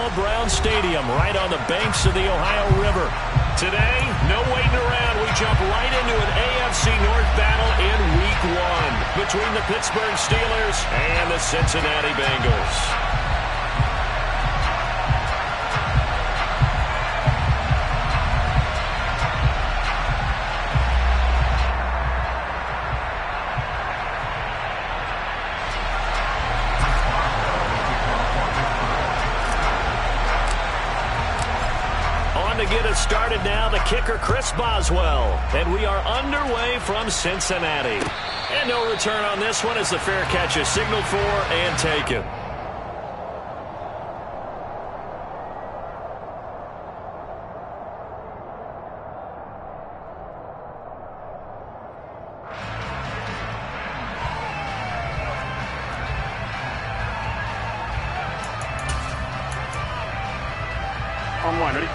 called Brown Stadium, right on the banks of the Ohio River. Today, no waiting around. We jump right into an AFC North battle in Week 1 between the Pittsburgh Steelers and the Cincinnati Bengals. To get us started now, the kicker, Chris Boswell. And we are underway from Cincinnati. And no return on this one as the fair catch is signaled for and taken. On one, ready?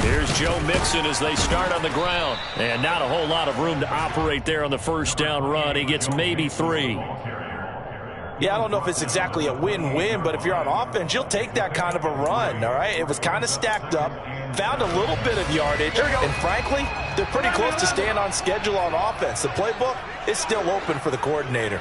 Here's Joe Mixon as they start on the ground. And not a whole lot of room to operate there on the first down run. He gets maybe 3. Yeah, I don't know if it's exactly a win-win, but if you're on offense, you'll take that kind of a run, all right? It was kind of stacked up, found a little bit of yardage, and frankly, they're pretty close to staying on schedule on offense. The playbook is still open for the coordinator.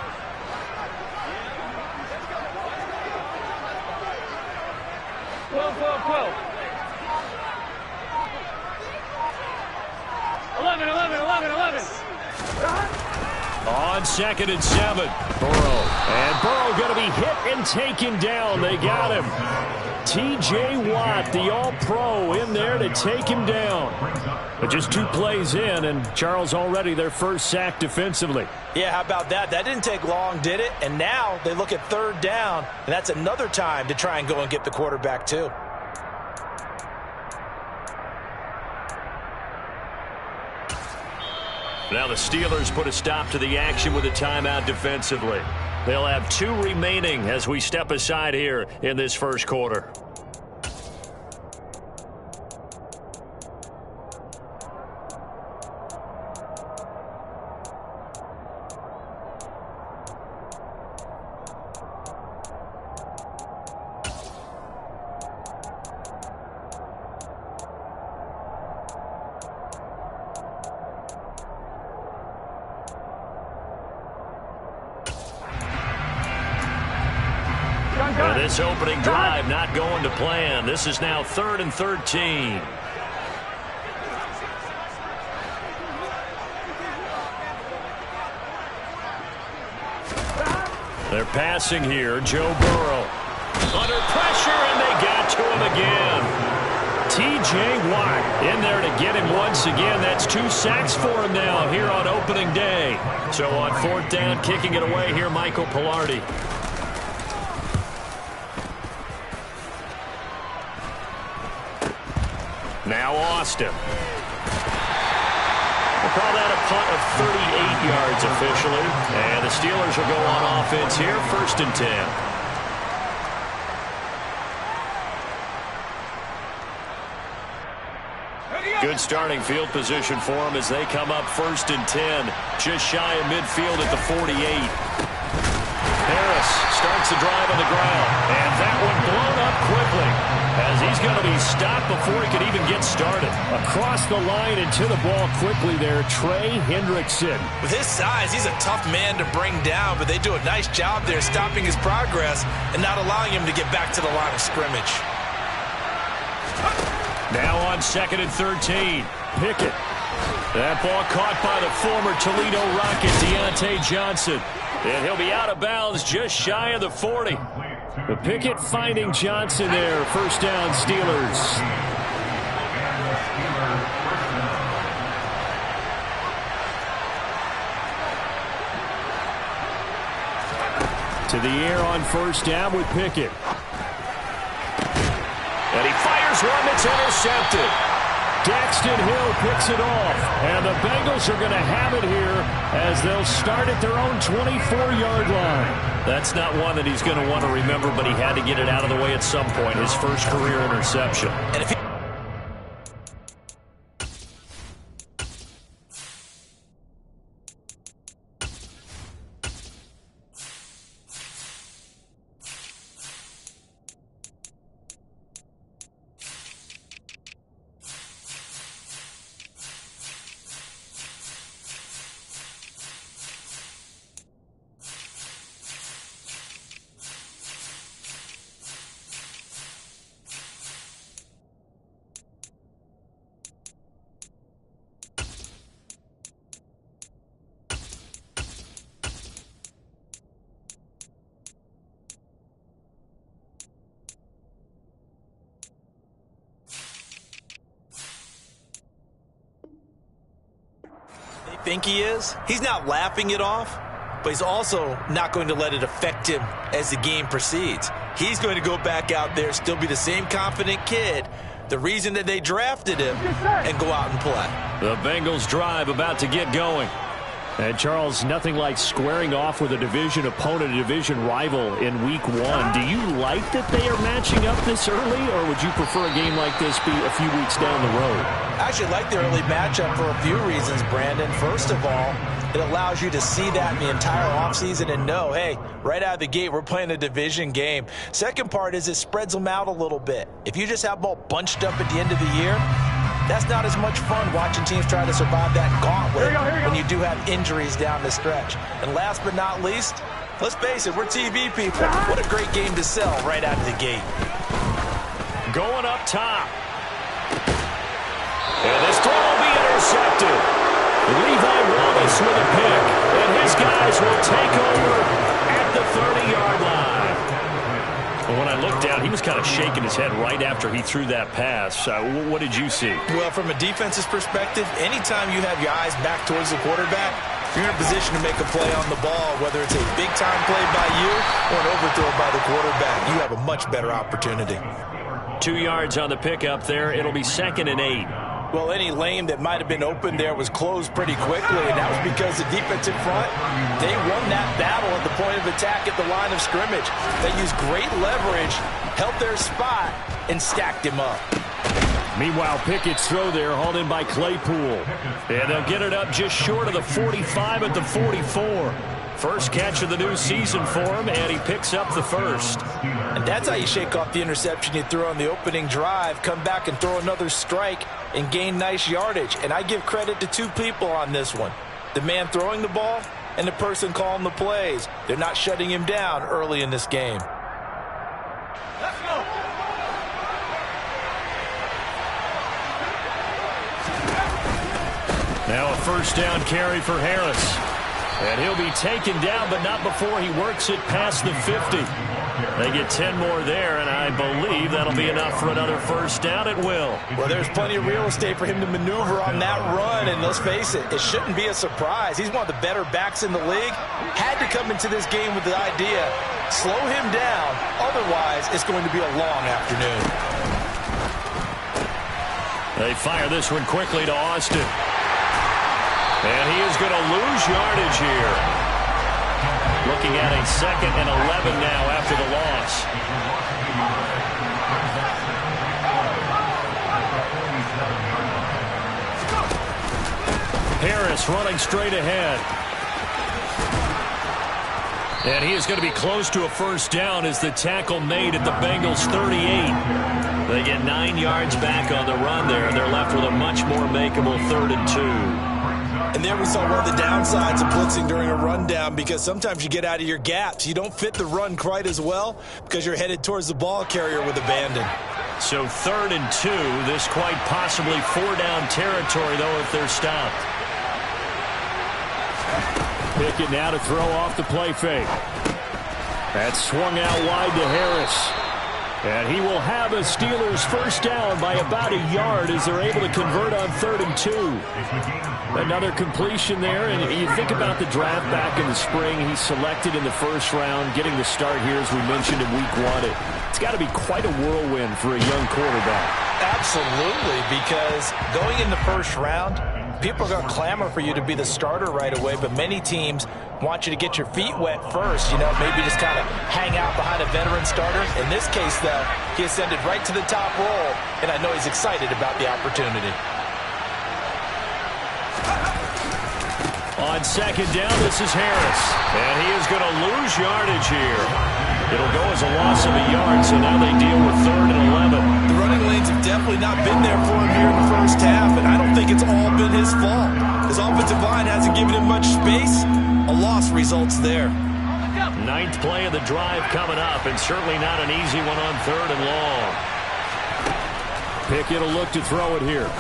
On 2nd and 7, Burrow. And Burrow going to be hit and taken down. They got him. T.J. Watt, the All-Pro, in there to take him down. But just 2 plays in, and Charles already their first sack defensively. Yeah, how about that? That didn't take long, did it? And now they look at 3rd down, and that's another time to try and go and get the quarterback too. Now the Steelers put a stop to the action with a timeout defensively. They'll have 2 remaining as we step aside here in this first quarter. This opening drive not going to plan. This is now 3rd and 13. They're passing here. Joe Burrow under pressure, and they got to him again. T.J. Watt in there to get him once again. That's 2 sacks for him now here on opening day. So on 4th down, kicking it away here, Michael Pilardi. Now Austin. We'll call that a punt of 38 yards officially. And the Steelers will go on offense here, 1st and 10. Good starting field position for them as they come up 1st and 10. Just shy of midfield at the 48. Harris starts the drive on the ground. And that one blown up quickly, as he's going to be stopped before he could even get started. Across the line and to the ball quickly there, Trey Hendrickson. With his size, he's a tough man to bring down, but they do a nice job there stopping his progress and not allowing him to get back to the line of scrimmage. Now on 2nd and 13, Pickett. That ball caught by the former Toledo Rocket, Deontay Johnson. And he'll be out of bounds just shy of the 40. The Pickett finding Johnson there. 1st down, Steelers. To the air on 1st down with Pickett. And he fires one that's intercepted. Daxton Hill picks it off. And the Bengals are going to have it here as they'll start at their own 24-yard line. That's not one that he's going to want to remember, but he had to get it out of the way at some point. His first career interception. And if he think he is. He's not laughing it off, but he's also not going to let it affect him as the game proceeds. He's going to go back out there, still be the same confident kid, the reason that they drafted him, and go out and play. The Bengals drive about to get going. And, Charles, nothing like squaring off with a division opponent, a division rival in Week 1. Do you like that they are matching up this early, or would you prefer a game like this be a few weeks down the road? I actually like the early matchup for a few reasons, Brandon. First of all, it allows you to see that in the entire offseason and know, hey, right out of the gate, we're playing a division game. Second part is it spreads them out a little bit. If you just have them all bunched up at the end of the year, that's not as much fun watching teams try to survive that gauntlet when you do have injuries down the stretch. And last but not least, let's face it, we're TV people. What a great game to sell right out of the gate. Going up top. And this throw will be intercepted. Levi Wallace with a pick. And his guys will take over at the 30-yard line. Well, when I looked down, he was kind of shaking his head right after he threw that pass. What did you see? Well, from a defense's perspective, anytime you have your eyes back towards the quarterback, you're in a position to make a play on the ball, whether it's a big-time play by you or an overthrow by the quarterback. You have a much better opportunity. 2 yards on the pickup there. It'll be 2nd and 8. Well, any lane that might have been open there was closed pretty quickly, and that was because the defensive front, they won that battle at the point of attack at the line of scrimmage. They used great leverage, held their spot, and stacked him up. Meanwhile, Pickett's throw there hauled in by Claypool. And they'll get it up just short of the 45 at the 44. First catch of the new season for him, and he picks up the first. And that's how you shake off the interception you threw on the opening drive, come back and throw another strike and gain nice yardage. And I give credit to two people on this one. The man throwing the ball and the person calling the plays. They're not shutting him down early in this game. Let's go. Now a first down carry for Harris. And he'll be taken down, but not before he works it past the 50. They get 10 more there, and I believe that'll be enough for another first down. It will. Well, there's plenty of real estate for him to maneuver on that run, and let's face it, it shouldn't be a surprise. He's one of the better backs in the league. Had to come into this game with the idea, slow him down, otherwise it's going to be a long afternoon. They fire this one quickly to Austin. And he is going to lose yardage here. Looking at a 2nd and 11 now after the loss. Harris running straight ahead. And he is going to be close to a first down as the tackle made at the Bengals 38. They get 9 yards back on the run there. They're left with a much more makeable 3rd and 2. And there we saw one of the downsides of blitzing during a rundown, because sometimes you get out of your gaps. You don't fit the run quite as well because you're headed towards the ball carrier with abandon. So 3rd and 2. This quite possibly 4-down territory, though, if they're stopped. Pickett now to throw off the play fake. That's swung out wide to Harris. And he will have a Steelers first down by about a yard as they're able to convert on 3rd and 2. Another completion there, and you think about the draft back in the spring. He's selected in the first round, getting the start here, as we mentioned, in Week 1. It's got to be quite a whirlwind for a young quarterback. Absolutely, because going in the first round, people are going to clamor for you to be the starter right away, but many teams want you to get your feet wet first, maybe just kind of hang out behind a veteran starter. In this case, though, he ascended right to the top roll, and I know he's excited about the opportunity. On 2nd down, this is Harris, and he is going to lose yardage here. It'll go as a loss of a yard, so now they deal with 3rd and 11. The running lanes have definitely not been there for him here in the first half, and I don't think it's all been his fault. His offensive line hasn't given him much space. A loss results there. 9th play of the drive coming up, and certainly not an easy one on 3rd and long. Pickett will look to throw it here.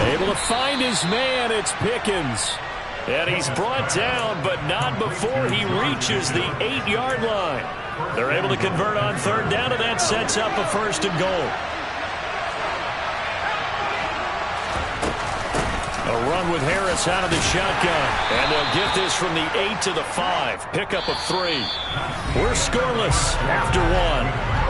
Able to find his man. It's Pickens. And he's brought down, but not before he reaches the 8-yard line. They're able to convert on 3rd down, and that sets up a 1st and goal. A run with Harris out of the shotgun. And they'll get this from the 8 to the 5. Pickup of 3. We're scoreless after 1.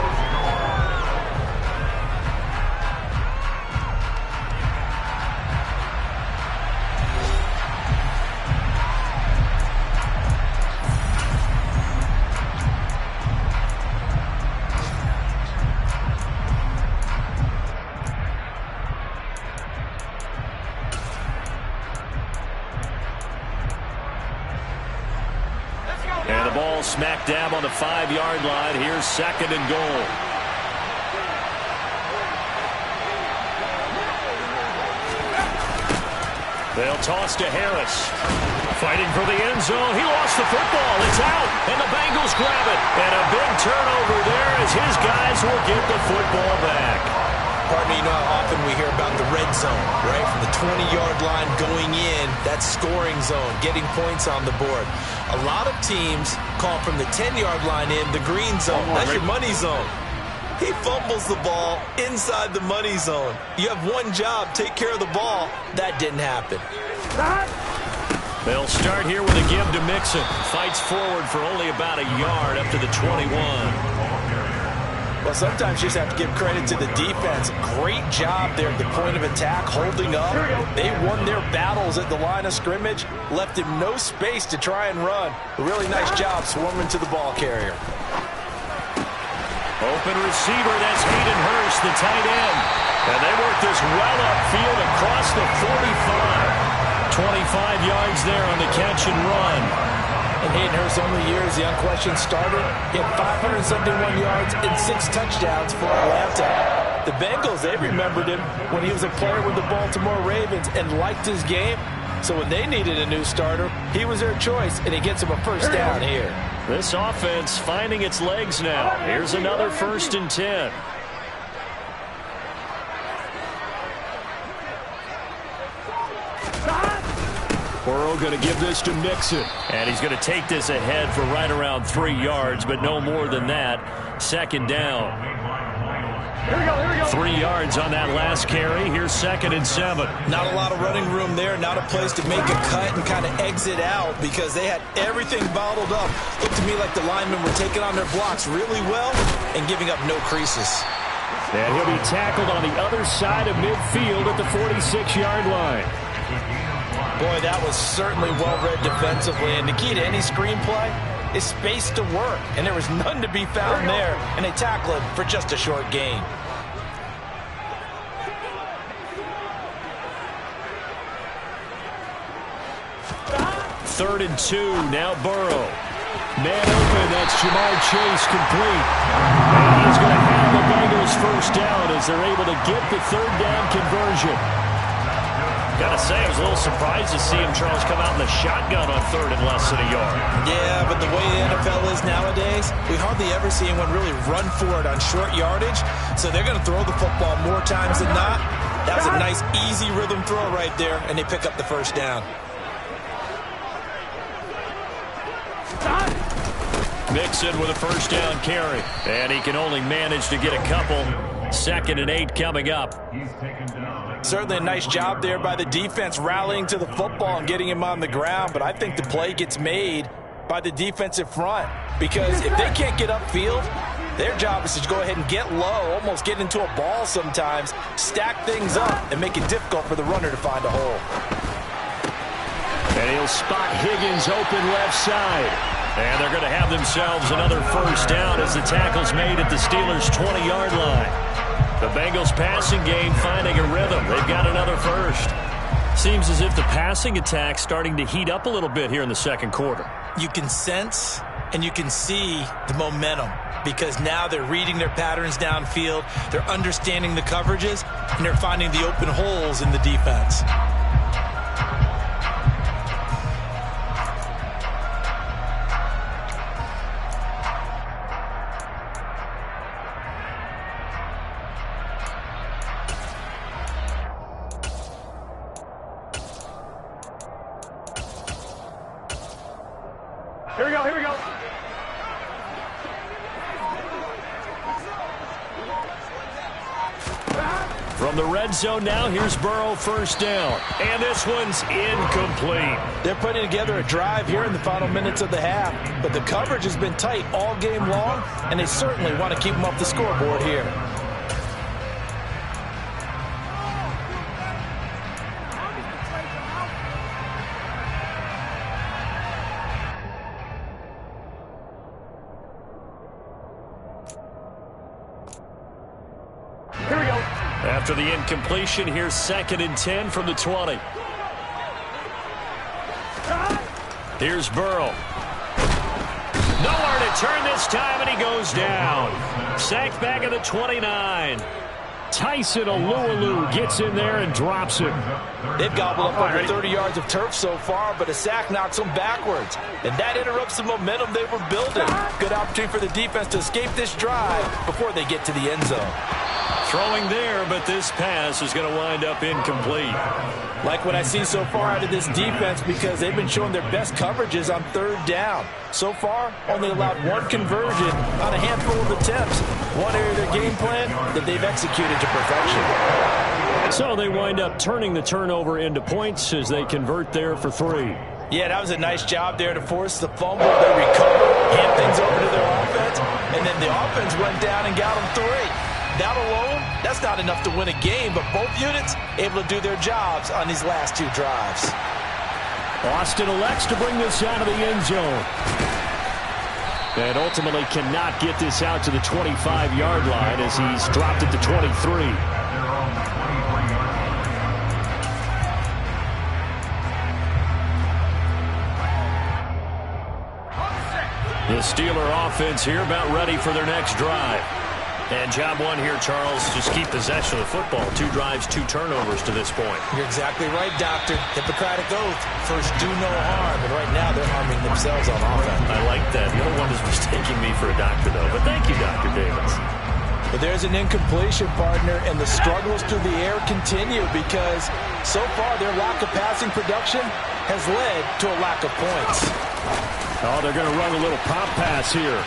And the ball smack dab on the 5-yard line. Here's 2nd and goal. They'll toss to Harris. Fighting for the end zone. He lost the football. It's out. And the Bengals grab it. And a big turnover there as his guys will get the football back. Partner, you know how often we hear about the red zone, right? From the 20-yard line going in, that scoring zone, getting points on the board. A lot of teams call from the 10-yard line in the green zone. That's your money zone. He fumbles the ball inside the money zone. You have one job, take care of the ball. That didn't happen. They'll start here with a give to Mixon. Fights forward for only about a yard up to the 21. Well, sometimes you just have to give credit to the defense. Great job there at the point of attack, holding up. They won their battles at the line of scrimmage, left him no space to try and run. A really nice job swarming to the ball carrier. Open receiver, that's Hayden Hurst, the tight end. And they work this well upfield across the 45. 25 yards there on the catch and run. And Hayden Hurst's only year as the unquestioned starter, he had 571 yards and 6 touchdowns for Atlanta. The Bengals, they remembered him when he was a player with the Baltimore Ravens and liked his game. So when they needed a new starter, he was their choice, and he gets them a first down here. This offense finding its legs now. Here's another 1st and 10. Burrow going to give this to Mixon. And he's going to take this ahead for right around 3 yards, but no more than that. 2nd down. Here we go. 3 yards on that last carry. Here's 2nd and 7. Not a lot of running room there. Not a place to make a cut and kind of exit out because they had everything bottled up. Looked to me like the linemen were taking on their blocks really well and giving up no creases. And he'll be tackled on the other side of midfield at the 46-yard line. Boy, that was certainly well-read defensively. And the key to any screenplay is space to work. And there was none to be found there. And they tackle him for just a short gain. Third and 2. Now Burrow. Man open. That's Jamar Chase complete. And he's going to have the Bengals first down as they're able to get the 3rd down conversion. Gotta say, I was a little surprised to see him, Charles, come out in the shotgun on 3rd and less than a yard. Yeah, but the way the NFL is nowadays, we hardly ever see anyone really run for it on short yardage. So they're going to throw the football more times than not. That was a nice, easy rhythm throw right there, and they pick up the first down. Mixon with a first down carry. And he can only manage to get a couple. 2nd and 8 coming up. Certainly a nice job there by the defense rallying to the football and getting him on the ground. But I think the play gets made by the defensive front. Because if they can't get upfield, their job is to go ahead and get low, almost get into a ball sometimes, stack things up, and make it difficult for the runner to find a hole. And he'll spot Higgins open left side. And they're going to have themselves another first down as the tackle's made at the Steelers' 20-yard line. The Bengals passing game finding a rhythm. They've got another first. Seems as if the passing attack's starting to heat up a little bit here in the 2nd quarter. You can sense and you can see the momentum because now they're reading their patterns downfield, they're understanding the coverages, and they're finding the open holes in the defense. Here we go. From From the red zone now, here's Burrow, first down. And this one's incomplete. They're putting together a drive here in the final minutes of the half, but the coverage has been tight all game long, and they certainly want to keep them off the scoreboard here. Here we go. After the incompletion, here's 2nd and 10 from the 20. Here's Burrow. Nowhere to turn this time, and he goes down. Sacked back at the 29. Tyson Alualu gets in there and drops him. They've gobbled up over 30 yards of turf so far, but a sack knocks them backwards. And that interrupts the momentum they were building. Good opportunity for the defense to escape this drive before they get to the end zone. Throwing there, but this pass is going to wind up incomplete. Like what I see so far out of this defense, because they've been showing their best coverages on 3rd down. So far, only allowed 1 conversion on a handful of attempts. One area of their game plan that they've executed to perfection. So they wind up turning the turnover into points as they convert there for 3. Yeah, that was a nice job there to force the fumble. They recovered, hand things over to their offense, and then the offense went down and got them 3. That alone, that's not enough to win a game, but both units able to do their jobs on these last 2 drives. Austin elects to bring this out of the end zone. And ultimately cannot get this out to the 25-yard line as he's dropped it to 23. The Steeler offense here about ready for their next drive. And job 1 here, Charles, just keep possession of the football. 2 drives, 2 turnovers to this point. You're exactly right, Doctor. Hippocratic oath. First, do no harm. And right now, they're harming themselves on offense. I like that. No one is mistaking me for a doctor, though. But thank you, Dr. Davis. But there's an incompletion, partner, and the struggles through the air continue because so far their lack of passing production has led to a lack of points. Oh, they're going to run a little pop pass here.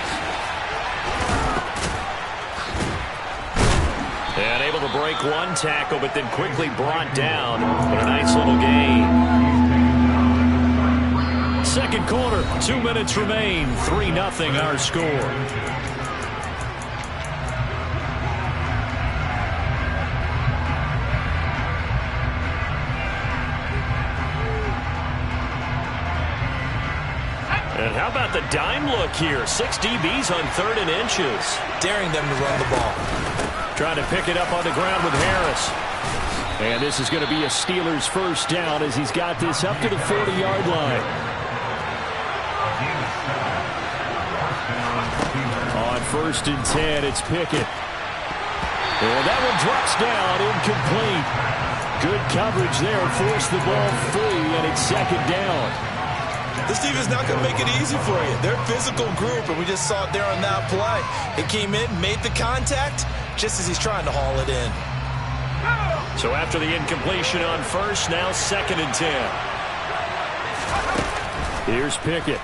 And able to break 1 tackle, but then quickly brought down. But a nice little gain. 2nd quarter, 2 minutes remain. 3-0 our score. And how about the dime look here? 6 DBs on 3rd and inches. Daring them to run the ball. Trying to pick it up on the ground with Harris. And this is going to be a Steelers first down as he's got this up to the 40-yard line. On 1st and 10, it's Pickett. And that one drops down, incomplete. Good coverage there, forced the ball free, and it's 2nd down. This team is not going to make it easy for you. They're a physical group, and we just saw it there on that play. It came in, made the contact, just as he's trying to haul it in. So after the incompletion on 1st, now 2nd and 10. Here's Pickett.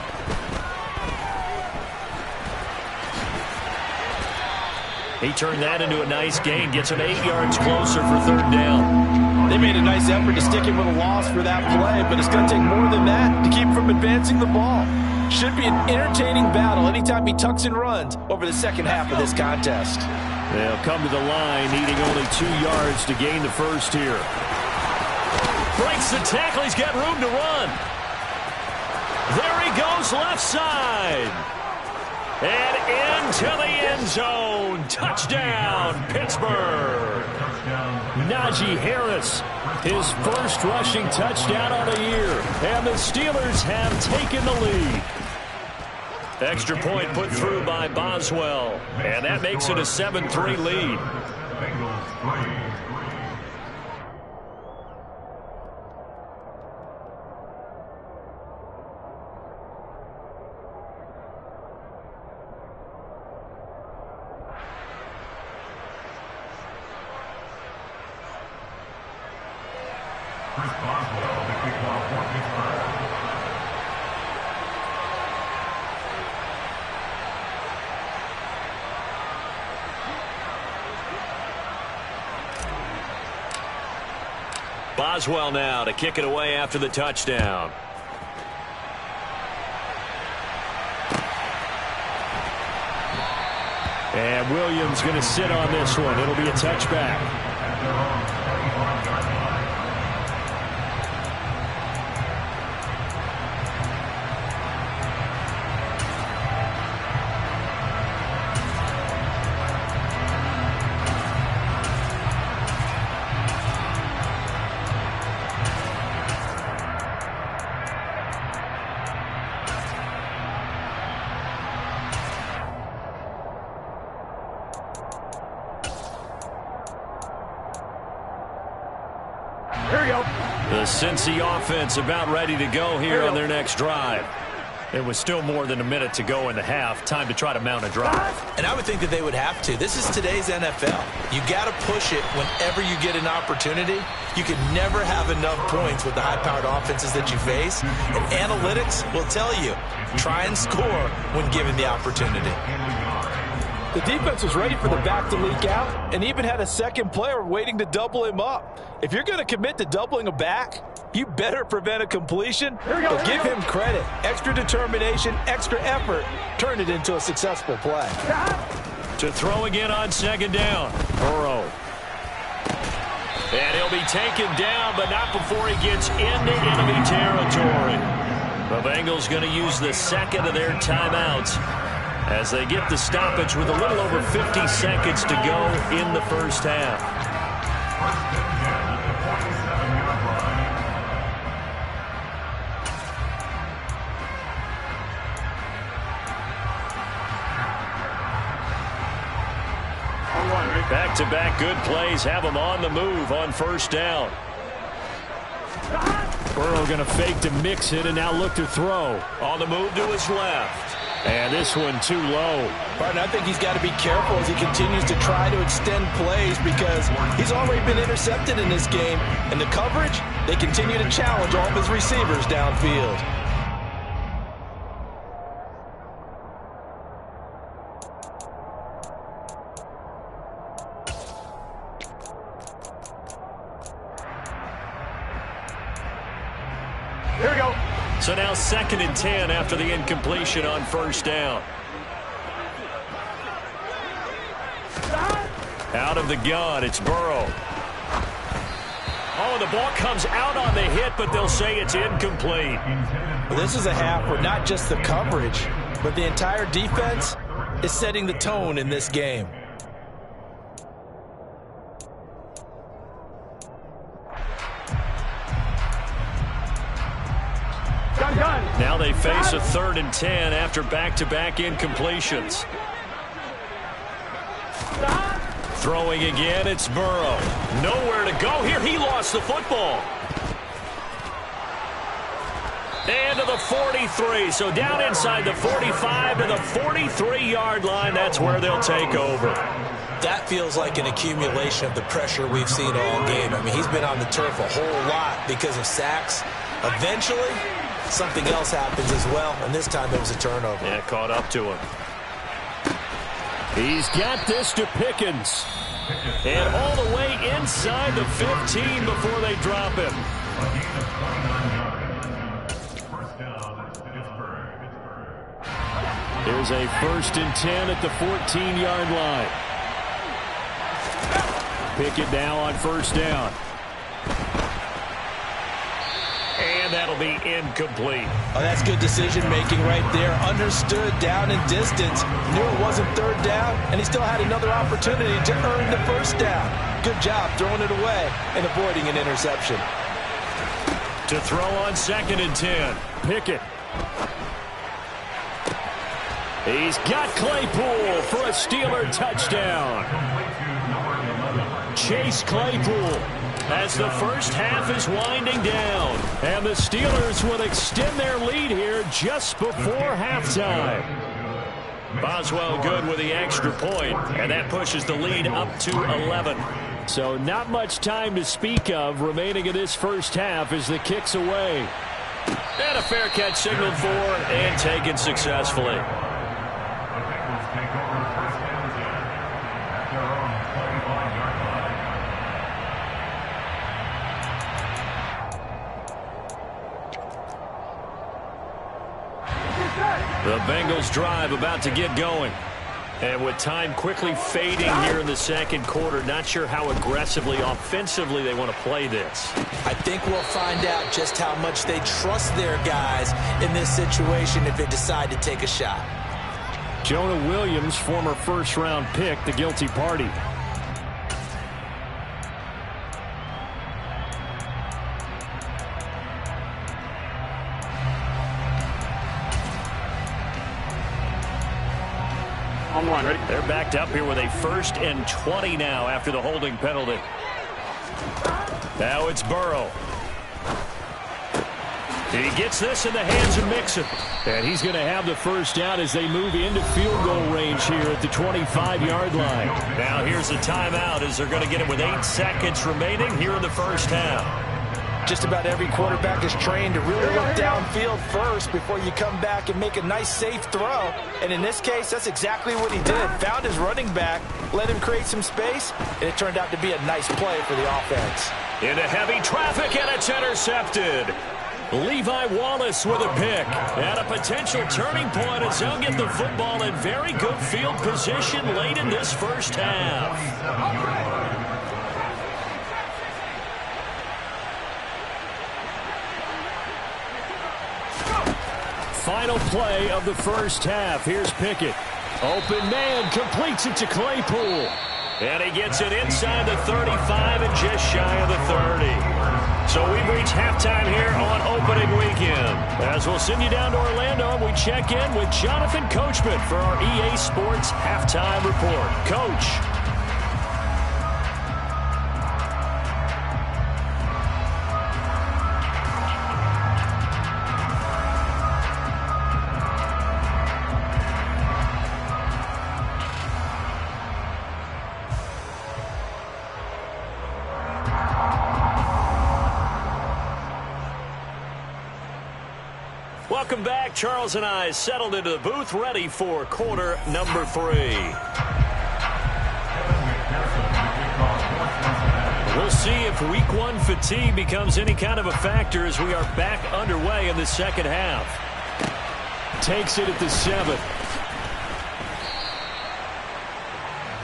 He turned that into a nice gain, gets him 8 yards closer for 3rd down. They made a nice effort to stick him with a loss for that play, but it's going to take more than that to keep him from advancing the ball. Should be an entertaining battle anytime he tucks and runs over the second half of this contest. They'll come to the line, needing only 2 yards to gain the first here. Breaks the tackle. He's got room to run. There he goes, left side. And into the end zone. Touchdown, Pittsburgh. Najee Harris, his first rushing touchdown on the year. And the Steelers have taken the lead. Extra point put through by Boswell. And that makes it a 7-3 lead. Boswell now to kick it away after the touchdown. And Williams going to sit on this one. It'll be a touchback. The Cincy offense about ready to go here on their next drive. It was still more than a minute to go in the half. Time to try to mount a drive. And I would think that they would have to. This is today's NFL. You got to push it whenever you get an opportunity. You can never have enough points with the high-powered offenses that you face. And analytics will tell you, try and score when given the opportunity. The defense was ready for the back to leak out and even had a second player waiting to double him up. If you're going to commit to doubling a back, you better prevent a completion, but give him credit. Extra determination, extra effort, turned it into a successful play. To throw again on second down. Burrow. And he'll be taken down, but not before he gets into enemy territory. The Bengals going to use the second of their timeouts as they get the stoppage with a little over 50 seconds to go in the first half. Back-to-back good plays have them on the move on first down. Burrow going to fake to mix it and now look to throw. On the move to his left. And this one too low. Martin, I think he's got to be careful as he continues to try to extend plays because he's already been intercepted in this game. And the coverage, they continue to challenge all of his receivers downfield. Here we go. So now 2nd and 10 after the incompletion on first down. Out of the gun, it's Burrow. Oh, the ball comes out on the hit, but they'll say it's incomplete. Well, this is a half where not just the coverage, but the entire defense is setting the tone in this game. Now they face a 3rd and 10 after back-to-back incompletions. Throwing again, it's Burrow. Nowhere to go here. He lost the football. And to the 43. So down inside the 45 to the 43-yard line. That's where they'll take over. That feels like an accumulation of the pressure we've seen all game. I mean, he's been on the turf a whole lot because of sacks. Eventually, something else happens as well, and this time it was a turnover. Yeah, caught up to him. He's got this to Pickens. And all the way inside the 15 before they drop him. Here's a 1st and 10 at the 14-yard line. Pickett now on first down. And that'll be incomplete. Oh, that's good decision-making right there. Understood down and distance. Knew it wasn't 3rd down, and he still had another opportunity to earn the 1st down. Good job throwing it away and avoiding an interception. To throw on 2nd and 10. Pickett. He's got Claypool for a Steeler touchdown. Chase Claypool as the first half is winding down. And the Steelers will extend their lead here just before halftime. Boswell good with the extra point, and that pushes the lead up to 11. So not much time to speak of remaining in this first half as the kick's away. And a fair catch signaled for and taken successfully. The Bengals drive about to get going. And with time quickly fading here in the second quarter, not sure how aggressively, offensively they want to play this. I think we'll find out just how much they trust their guys in this situation if they decide to take a shot. Jonah Williams, former first-round pick, the guilty party. On one, ready? They're backed up here with a 1st and 20 now after the holding penalty. Now it's Burrow. He gets this in the hands of Mixon. And he's going to have the first down as they move into field goal range here at the 25-yard line. Now here's a timeout as they're going to get it with 8 seconds remaining here in the first half. Just about every quarterback is trained to really look downfield first before you come back and make a nice, safe throw. And in this case, that's exactly what he did. Found his running back, let him create some space, and it turned out to be a nice play for the offense. Into heavy traffic, and it's intercepted. Levi Wallace with a pick. And a potential turning point as they'll get the football in very good field position late in this first half. Final play of the first half. Here's Pickett. Open man, completes it to Claypool. And he gets it inside the 35 and just shy of the 30. So we've reached halftime here on opening weekend. As we'll send you down to Orlando, we check in with Jonathan Coachman for our EA Sports Halftime Report. Coach. Welcome back. Charles and I settled into the booth, ready for quarter number 3. We'll see if week 1 fatigue becomes any kind of a factor as we are back underway in the second half. Takes it at the 7.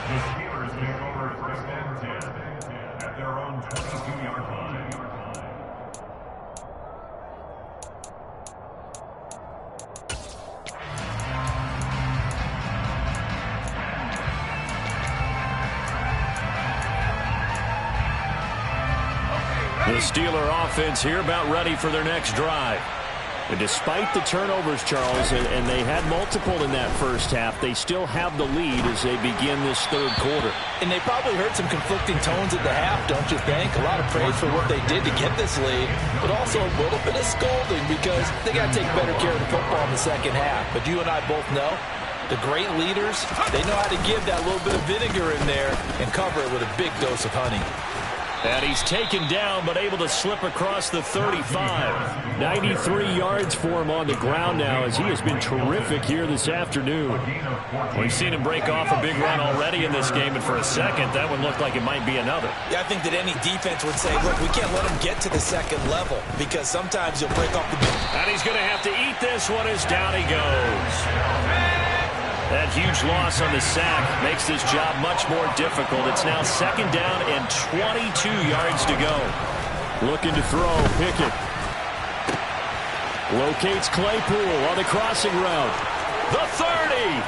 The Steelers take over 1st and 10 at their own 22-yard line. The Steeler offense here about ready for their next drive. And despite the turnovers, Charles, and they had multiple in that first half, they still have the lead as they begin this third quarter. And they probably heard some conflicting tones at the half, don't you think? A lot of praise for what they did to get this lead, but also a little bit of scolding because they got to take better care of the football in the second half. But you and I both know the great leaders, they know how to give that little bit of vinegar in there and cover it with a big dose of honey. And he's taken down, but able to slip across the 35. 93 yards for him on the ground now, as he has been terrific here this afternoon. We've seen him break off a big run already in this game, and for a second, that one looked like it might be another. Yeah, I think that any defense would say, look, we can't let him get to the second level, because sometimes he'll break off the big. And he's going to have to eat this one as down he goes. That huge loss on the sack makes this job much more difficult. It's now second down and 22 yards to go. Looking to throw, Pickett. Locates Claypool on the crossing route. The 30.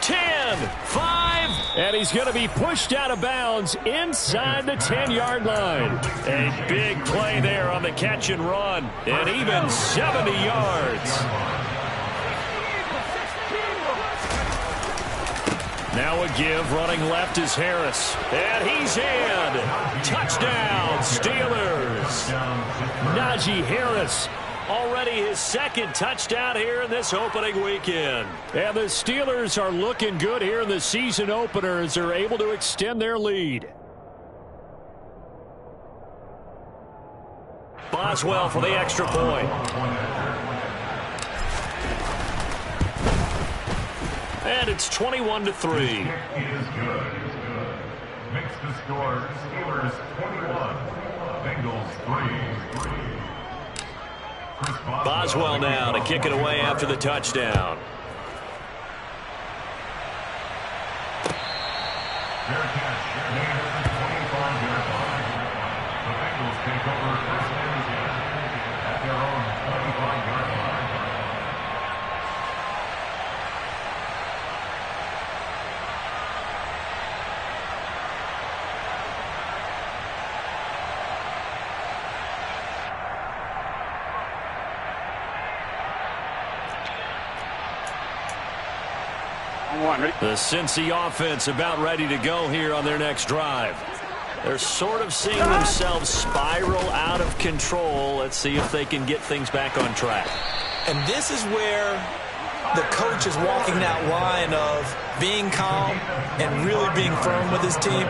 10, 5, and he's going to be pushed out of bounds inside the 10-yard line. A big play there on the catch and run, and even 70 yards. Now a give, running left is Harris. And he's in. Touchdown, Steelers. Najee Harris, already his second touchdown here in this opening weekend. And the Steelers are looking good here in the season opener as they're able to extend their lead. Boswell for the extra point. And it's 21-3. Is good. Makes the score Steelers 21, Bengals 3. Boswell now to kick it away after the touchdown. Fair catch. Made at the 25-yard line. The Bengals take over first and 10 at their own 25-yard line. The Cincy offense about ready to go here on their next drive. They're sort of seeing themselves spiral out of control. Let's see if they can get things back on track. And this is where the coach is walking that line of being calm and really being firm with his team.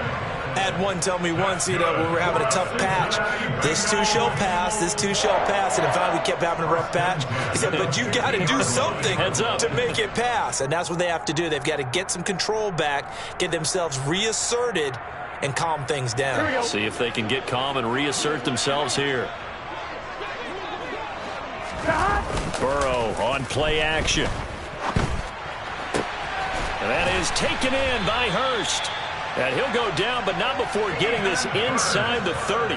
I had one tell me once, when we were having a tough patch, this too shall pass, this too shall pass. And in fact, we kept having a rough patch. He said, but you got to do something to make it pass. And that's what they have to do. They've got to get some control back, get themselves reasserted, and calm things down. See if they can get calm and reassert themselves here. Burrow on play action. And that is taken in by Hurst. And he'll go down, but not before getting this inside the 30.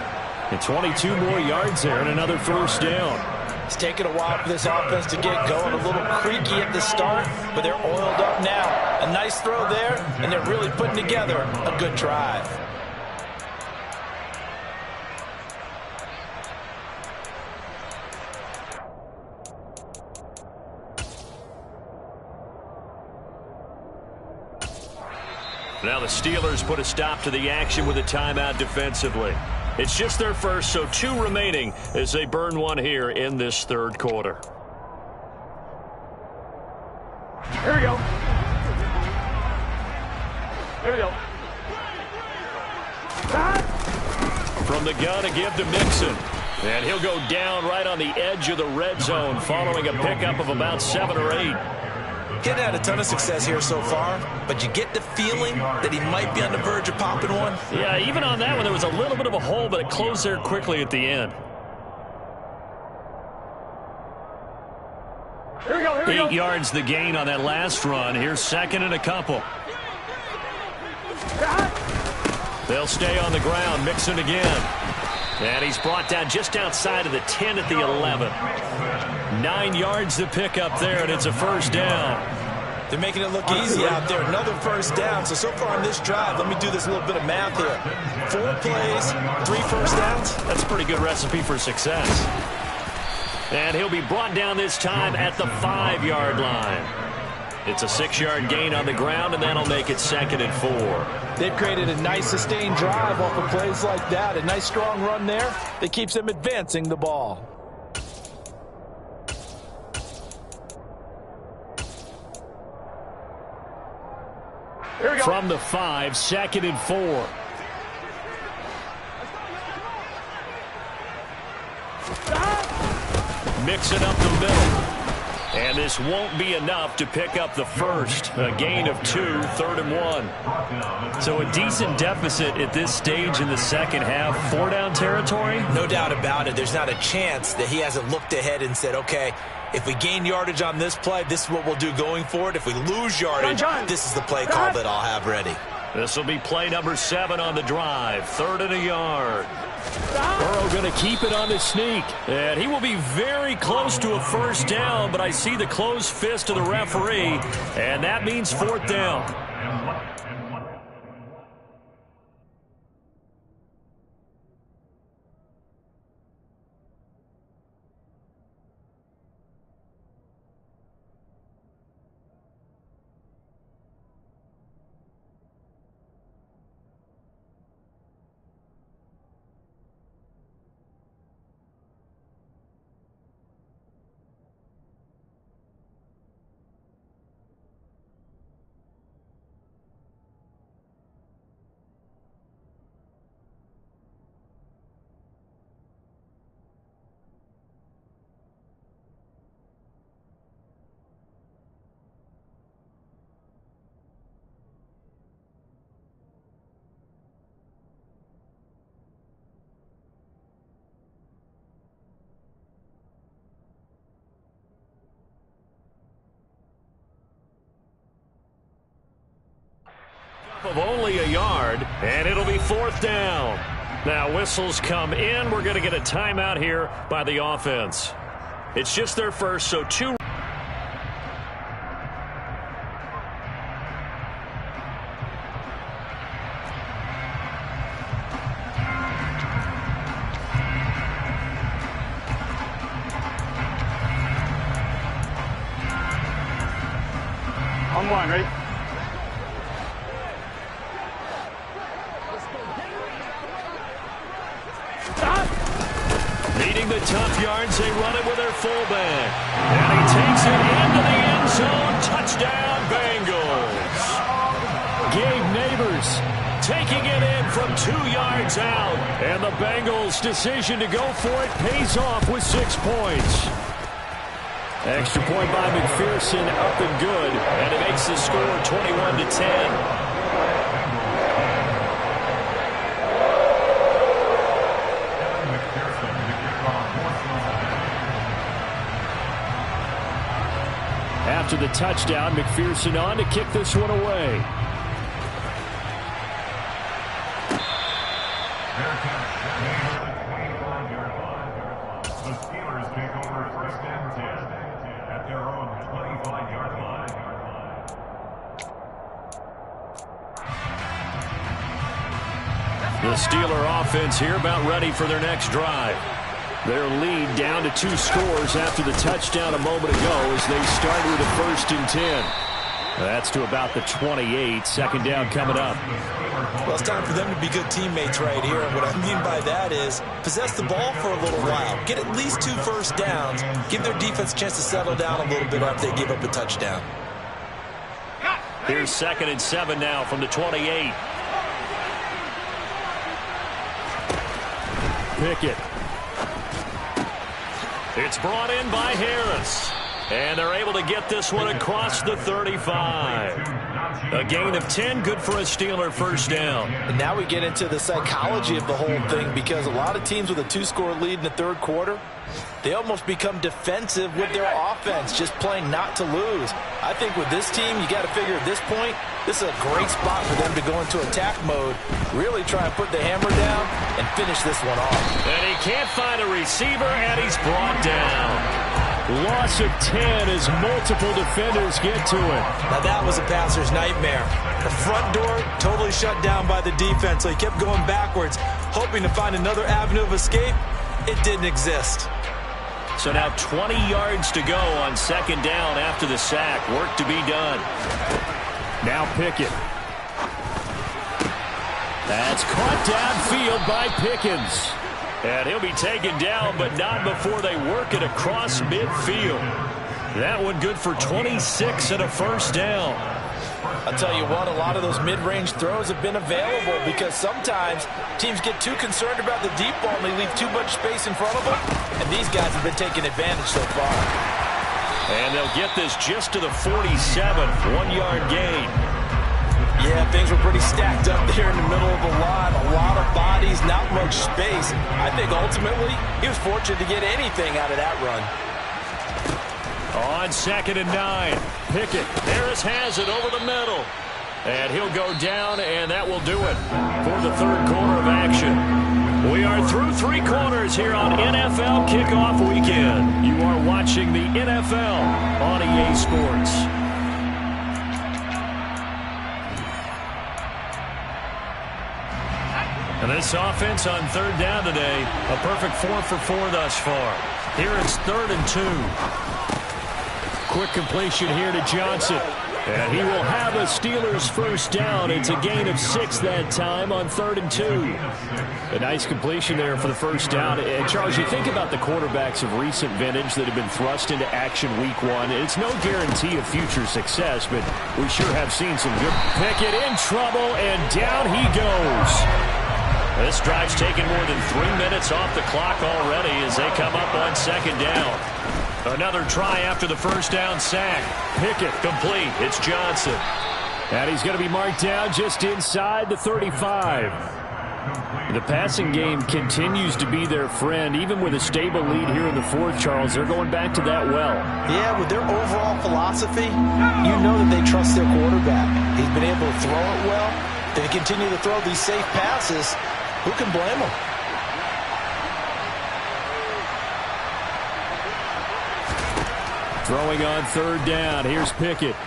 And 22 more yards there and another first down. It's taken a while for this offense to get going. A little creaky at the start, but they're oiled up now. A nice throw there, and they're really putting together a good drive. Now the Steelers put a stop to the action with a timeout defensively. It's just their first, so 2 remaining as they burn one here in this third quarter. Here we go. Here we go. From the gun, a give to Mixon. And he'll go down right on the edge of the red zone following a pickup of about 7 or 8. He hadn't had a ton of success here so far, but you get the feeling that he might be on the verge of popping one. Yeah, even on that one, there was a little bit of a hole, but it closed there quickly at the end. Here we go, here we go. 8 yards the gain on that last run. Here's second and a couple. They'll stay on the ground. Mixon again. And he's brought down just outside of the 10 at the 11. 9 yards to pick up there, and it's a first down. They're making it look easy out there. Another first down. So far on this drive, let me do this little bit of math here. 4 plays, 3 first downs. That's a pretty good recipe for success. And he'll be brought down this time at the 5-yard line. It's a 6-yard gain on the ground, and that'll make it second and 4. They've created a nice sustained drive off of plays like that. A nice strong run there that keeps them advancing the ball. Here we go. From the 5, second and 4. Mixing up the middle. And this won't be enough to pick up the first. A gain of 2, third and 1. So a decent deficit at this stage in the second half. 4-down territory? No doubt about it. There's not a chance that he hasn't looked ahead and said, okay, if we gain yardage on this play, this is what we'll do going forward. If we lose yardage, this is the play call that I'll have ready. This will be play number 7 on the drive. 3rd and a yard. Burrow going to keep it on the sneak. And he will be very close to a first down, but I see the closed fist of the referee, and that means 4th down. Of only a yard, and it'll be 4th down. Now whistles come in. We're going to get a timeout here by the offense. It's just their first, so 2. On one, ready? Needing the tough yards, they run it with their fullback. And he takes it into the end zone. Touchdown, Bengals. Gabe Neighbors taking it in from 2 yards out. And the Bengals' decision to go for it pays off with 6 points. Extra point by McPherson, up and good. And it makes the score 21-10. After the touchdown, McPherson on to kick this one away. The Steelers take over 1st and 10 at their own 25-yard line. The Steeler offense here about ready for their next drive. Their lead down to 2 scores after the touchdown a moment ago as they start with a 1st and 10. That's to about the 28. 2nd down coming up. Well, it's time for them to be good teammates right here. And what I mean by that is possess the ball for a little while. Get at least 2 first downs. Give their defense a chance to settle down a little bit after they give up a touchdown. Here's 2nd and 7 now from the 28. Pickett. It's brought in by Harris. And they're able to get this one across the 35. A gain of 10, good for a Steeler 1st down. And now we get into the psychology of the whole thing, because a lot of teams with a 2-score lead in the 3rd quarter, they almost become defensive with their offense, just playing not to lose. I think with this team, you got to figure at this point, this is a great spot for them to go into attack mode, really try and put the hammer down and finish this one off. And he can't find a receiver, and he's brought down. Loss of 10 as multiple defenders get to it. Now that was a passer's nightmare. The front door totally shut down by the defense, so he kept going backwards, hoping to find another avenue of escape. It didn't exist. So now 20 yards to go on 2nd down after the sack. Work to be done. Now Pickett. That's caught downfield by Pickens. And he'll be taken down, but not before they work it across midfield. That one good for 26 and a 1st down. I'll tell you what, a lot of those mid-range throws have been available because sometimes teams get too concerned about the deep ball and they leave too much space in front of them. And these guys have been taking advantage so far. And they'll get this just to the 47, 1-yard gain. Yeah, things were pretty stacked up there in the middle of the line. A lot of bodies, not much space. I think ultimately he was fortunate to get anything out of that run. On 2nd and 9, Pickett. Harris has it over the middle. And he'll go down, and that will do it for the 3rd quarter of action. We are through 3 quarters here on NFL Kickoff Weekend. You are watching the NFL on EA Sports. And this offense on 3rd down today, a perfect 4 for 4 thus far. Here it's 3rd and 2. Quick completion here to Johnson. And he will have a Steelers 1st down. It's a gain of 6 that time on 3rd and 2. A nice completion there for the 1st down. And Charles, you think about the quarterbacks of recent vintage that have been thrust into action week 1. It's no guarantee of future success, but we sure have seen some good. Pickett in trouble, and down he goes. This drive's taken more than 3 minutes off the clock already as they come up on 2nd down. Another try after the 1st down sack. Pickett complete. It's Johnson. And he's going to be marked down just inside the 35. The passing game continues to be their friend. Even with a stable lead here in the fourth, Charles, they're going back to that well. Yeah, with their overall philosophy, you know that they trust their quarterback. He's been able to throw it well. They continue to throw these safe passes. Who can blame them? Throwing on third down. Here's Pickett.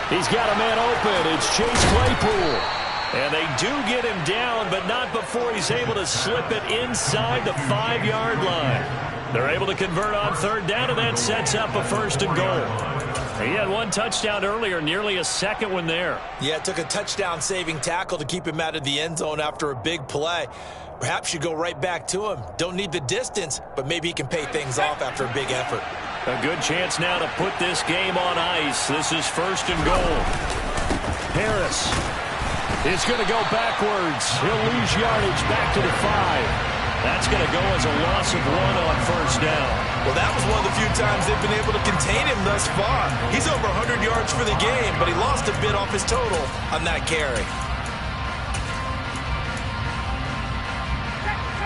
He's got a man open. It's Chase Claypool. And they do get him down, but not before he's able to slip it inside the 5-yard line. They're able to convert on third down, and that sets up a 1st and goal. He had one touchdown earlier, nearly a second one there. Yeah, it took a touchdown-saving tackle to keep him out of the end zone after a big play. Perhaps you go right back to him. Don't need the distance, but maybe he can pay things off after a big effort. A good chance now to put this game on ice. This is 1st and goal. Harris is going to go backwards. He'll lose yardage back to the 5. That's going to go as a loss of 1 on 1st down. Well, that was one of the few times they've been able to contain him thus far. He's over 100 yards for the game, but he lost a bit off his total on that carry.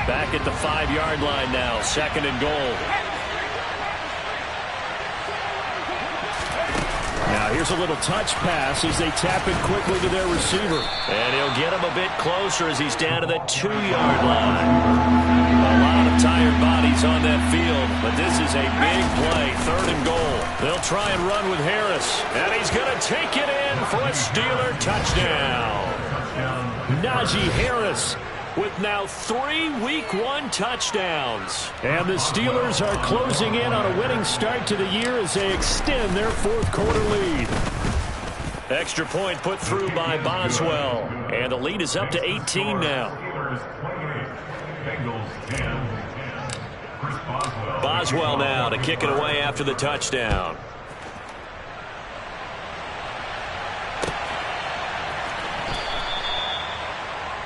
Back at the 5-yard line now, 2nd and goal. Now here's a little touch pass as they tap it quickly to their receiver. And he'll get him a bit closer as he's down to the 2-yard line. A lot of tired bodies on that field, but this is a big play, 3rd and goal. They'll try and run with Harris, and he's going to take it in for a Steeler touchdown. Najee Harris with now 3 Week 1 touchdowns. And the Steelers are closing in on a winning start to the year as they extend their 4th quarter lead. Extra point put through by Boswell. And the lead is up to 18 now. Boswell now to kick it away after the touchdown.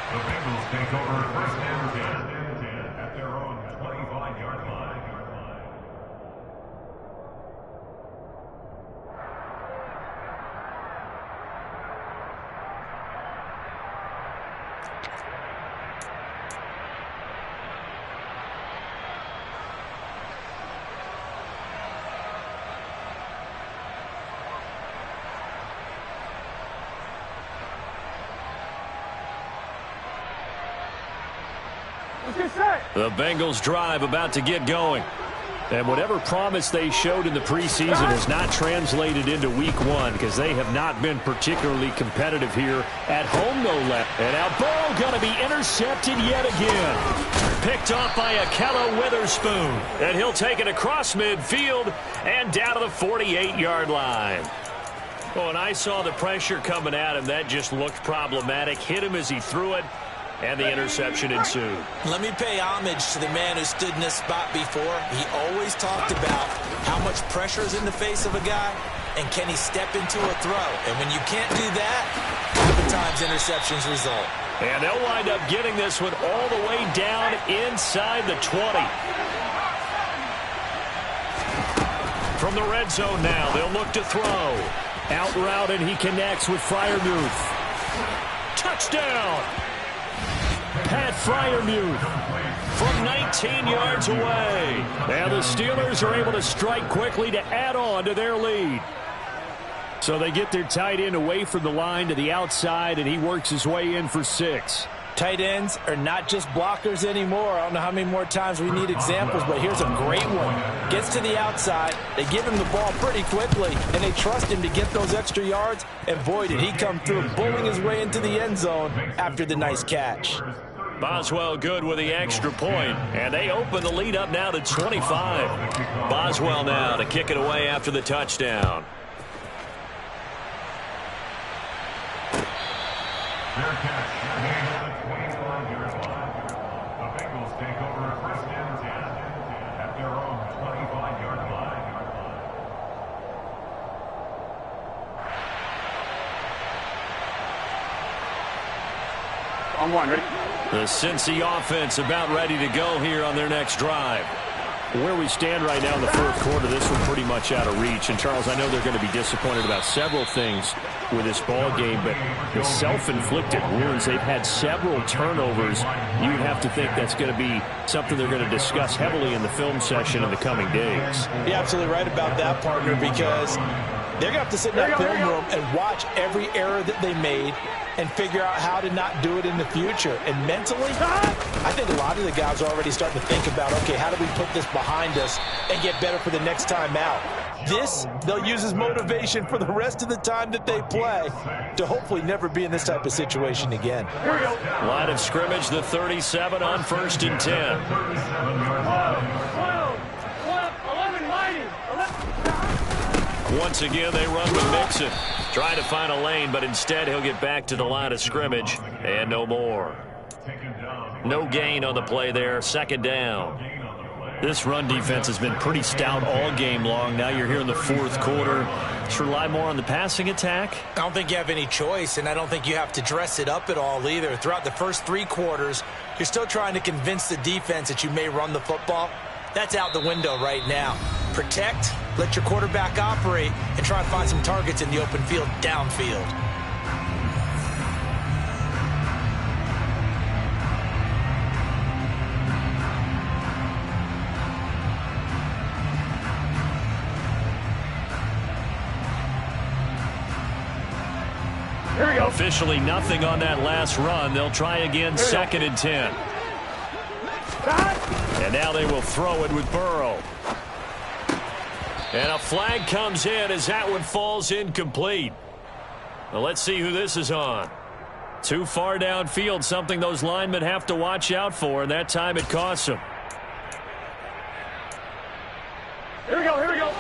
The Bengals take over 1st and 10 at their own 25-yard line. The Bengals drive about to get going. And whatever promise they showed in the preseason has not translated into Week 1 because they have not been particularly competitive here at home, no less. And now Burrow going to be intercepted yet again. Picked off by Akello Witherspoon. And he'll take it across midfield and down to the 48-yard line. Oh, and I saw the pressure coming at him. That just looked problematic. Hit him as he threw it. And the interception ensued. Let me pay homage to the man who stood in this spot before. He always talked about how much pressure is in the face of a guy, and can he step into a throw. And when you can't do that, oftentimes interceptions result. And they'll wind up getting this one all the way down inside the 20. From the red zone now, they'll look to throw. Out route, and he connects with Freiermuth. Touchdown! Pat Freiermuth from 19 yards away. And the Steelers are able to strike quickly to add on to their lead. So they get their tight end away from the line to the outside, and he works his way in for 6. Tight ends are not just blockers anymore. I don't know how many more times we need examples, but here's a great one. Gets to the outside, they give him the ball pretty quickly, and they trust him to get those extra yards, and boy, did he come through, bowling his way into the end zone after the nice catch. Boswell good with the extra point, and they open the lead up now to 25. Boswell now to kick it away after the touchdown. Their catch made on the 25-yard line. The Bengals take over 1st and 10 at their own 25-yard line. On 1, ready? The Cincy offense about ready to go here on their next drive. Where we stand right now in the fourth quarter, this one pretty much out of reach. And, Charles, I know they're going to be disappointed about several things with this ball game, but the self-inflicted wounds, they've had several turnovers. You'd have to think that's going to be something they're going to discuss heavily in the film session in the coming days. You're absolutely right about that, partner, because they're going to have to sit in that film room and watch every error that they made and figure out how to not do it in the future. And mentally, I think a lot of the guys are already starting to think about, okay, how do we put this behind us and get better for the next time out? This, they'll use as motivation for the rest of the time that they play to hopefully never be in this type of situation again. Line of scrimmage, the 37 on 1st and 10. Once again, they run with Mixon. Trying to find a lane, but instead he'll get back to the line of scrimmage and no more. No gain on the play there, 2nd down. This run defense has been pretty stout all game long. Now you're here in the fourth quarter. Just rely more on the passing attack. I don't think you have any choice, and I don't think you have to dress it up at all either. Throughout the first 3 quarters, you're still trying to convince the defense that you may run the football. That's out the window right now. Protect, let your quarterback operate, and try and find some targets in the open field downfield. Here we go. Officially nothing on that last run. They'll try again, 2nd and 10. And now they will throw it with Burrow. And a flag comes in as that one falls incomplete. Well, let's see who this is on. Too far downfield, something those linemen have to watch out for, and that time it costs them. Here we go, here we go.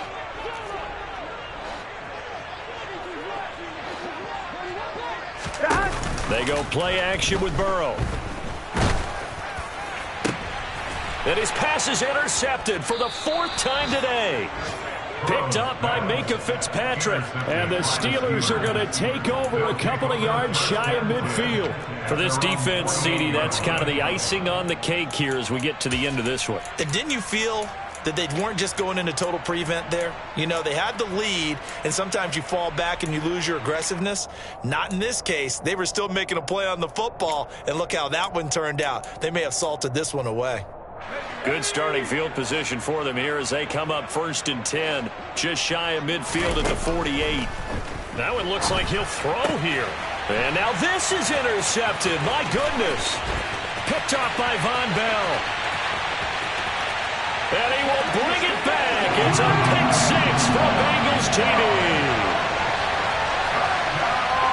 They go play action with Burrow. And his pass is intercepted for the 4th time today. Picked up by Minka Fitzpatrick. And the Steelers are going to take over a couple of yards shy of midfield. For this defense, CD, that's kind of the icing on the cake here as we get to the end of this one. And didn't you feel that they weren't just going into total prevent there? You know, they had the lead, and sometimes you fall back and you lose your aggressiveness. Not in this case. They were still making a play on the football, and look how that one turned out. They may have salted this one away. Good starting field position for them here as they come up 1st and 10, just shy of midfield at the 48. That one looks like he'll throw here. And now this is intercepted. My goodness. Picked off by Von Bell. And he will bring it back. It's a pick 6 for Bengals TV.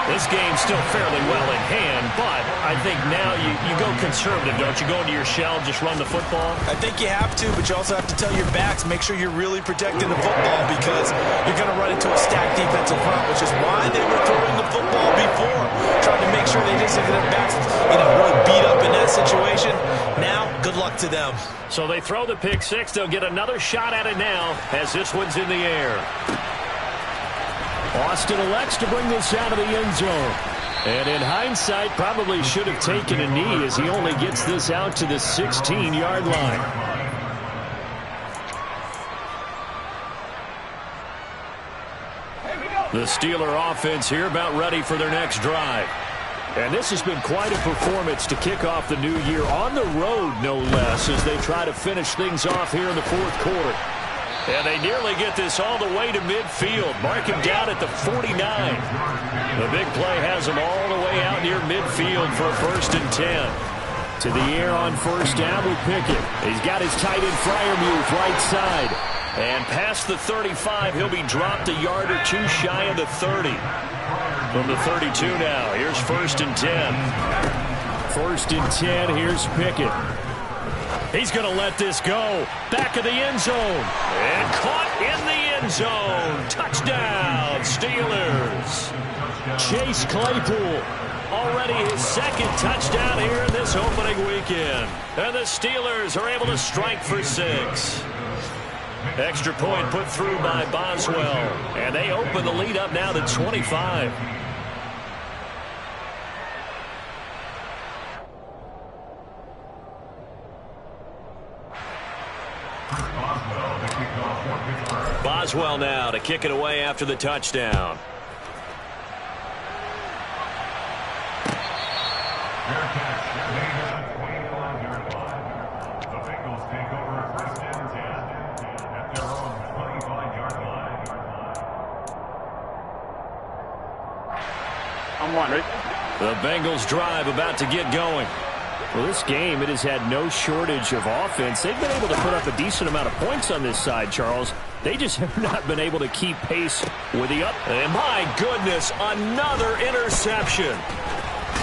This game's still fairly well in hand, but I think now you go conservative, don't you? Go into your shell, just run the football? I think you have to, but you also have to tell your backs, make sure you're really protecting the football because you're going to run into a stacked defensive front, which is why they were throwing the football before, trying to make sure they just get their backs, really beat up in that situation. Now, good luck to them. So they throw the pick 6. They'll get another shot at it now as this one's in the air. Austin elects to bring this out of the end zone. And in hindsight, probably should have taken a knee as he only gets this out to the 16-yard line. The Steeler offense here about ready for their next drive. And this has been quite a performance to kick off the new year on the road, no less, as they try to finish things off here in the fourth quarter. And they nearly get this all the way to midfield. Mark him down at the 49. The big play has him all the way out near midfield for a 1st and 10. To the air on 1st down with Pickett. He's got his tight end Freiermuth right side. And past the 35, he'll be dropped a yard or 2 shy of the 30. From the 32 now, here's 1st and 10. 1st and 10, here's Pickett. He's going to let this go. Back of the end zone. And caught in the end zone. Touchdown, Steelers. Chase Claypool. Already his 2nd touchdown here in this opening weekend. And the Steelers are able to strike for 6. Extra point put through by Boswell. And they open the lead up now to 25. Boswell now to kick it away after the touchdown. Fair catch. Made at the 25-yard line. The Bengals take over first and 10 at their own 25-yard line. I'm one, right? The Bengals drive about to get going. Well, this game, it has had no shortage of offense. They've been able to put up a decent amount of points on this side, Charles. They just have not been able to keep pace with the up. And my goodness, another interception.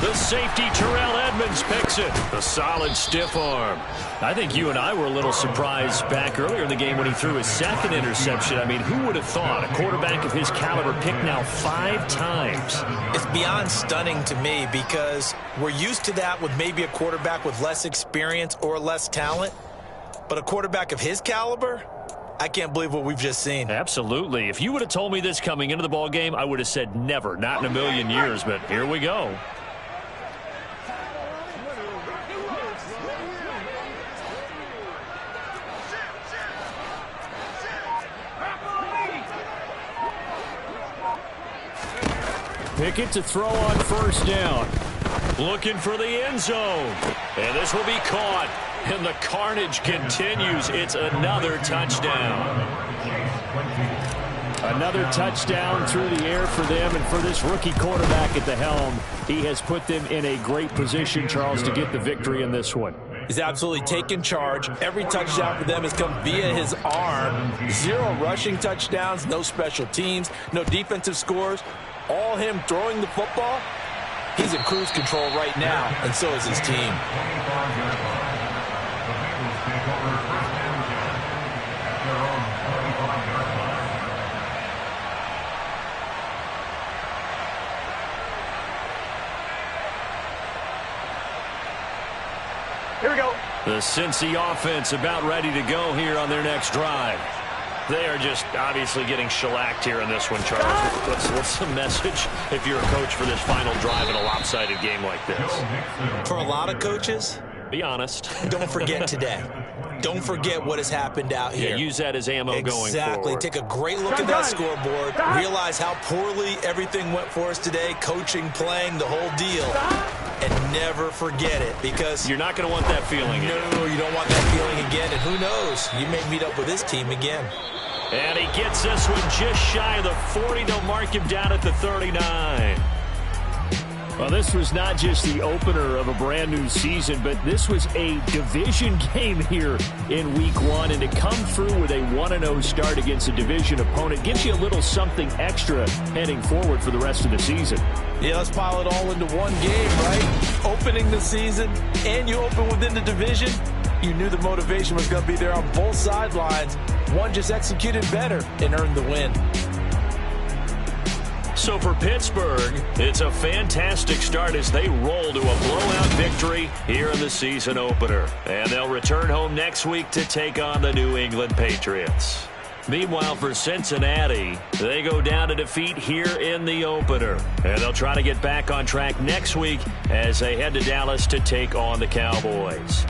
The safety, Terrell Edmonds, picks it. A solid stiff arm. I think you and I were a little surprised back earlier in the game when he threw his second interception. I mean, who would have thought a quarterback of his caliber picked now 5 times? It's beyond stunning to me because we're used to that with maybe a quarterback with less experience or less talent. But a quarterback of his caliber, I can't believe what we've just seen. Absolutely. If you would have told me this coming into the ball game, I would have said never, not in a million years. But here we go. Pickett to throw on first down. Looking for the end zone. And this will be caught. And the carnage continues. It's another touchdown. Another touchdown through the air for them. And for this rookie quarterback at the helm, he has put them in a great position, Charles, to get the victory in this one. He's absolutely taken charge. Every touchdown for them has come via his arm. 0 rushing touchdowns, no special teams, no defensive scores. All him throwing the football. He's in cruise control right now, and so is his team. Here we go. The Cincy offense about ready to go here on their next drive. They are just obviously getting shellacked here in this one, Charles. What's the message if you're a coach for this final drive in a lopsided game like this? For a lot of coaches, be honest. Don't forget today. Don't forget what has happened out here. Yeah, use that as ammo going forward. Exactly. Take a great look at that scoreboard. Realize how poorly everything went for us today. Coaching, playing, the whole deal. And never forget it, because you're not going to want that feeling again. No, you don't want that feeling again. And who knows? You may meet up with this team again. And he gets this one just shy of the 40. They'll mark him down at the 39. Well, this was not just the opener of a brand new season, but this was a division game here in week 1. And to come through with a 1-0 start against a division opponent gives you a little something extra heading forward for the rest of the season. Yeah, let's pile it all into one game, right? Opening the season, and you open within the division. You knew the motivation was going to be there on both sidelines. One just executed better and earned the win. So for Pittsburgh, it's a fantastic start as they roll to a blowout victory here in the season opener. And they'll return home next week to take on the New England Patriots. Meanwhile, for Cincinnati, they go down to defeat here in the opener. And they'll try to get back on track next week as they head to Dallas to take on the Cowboys.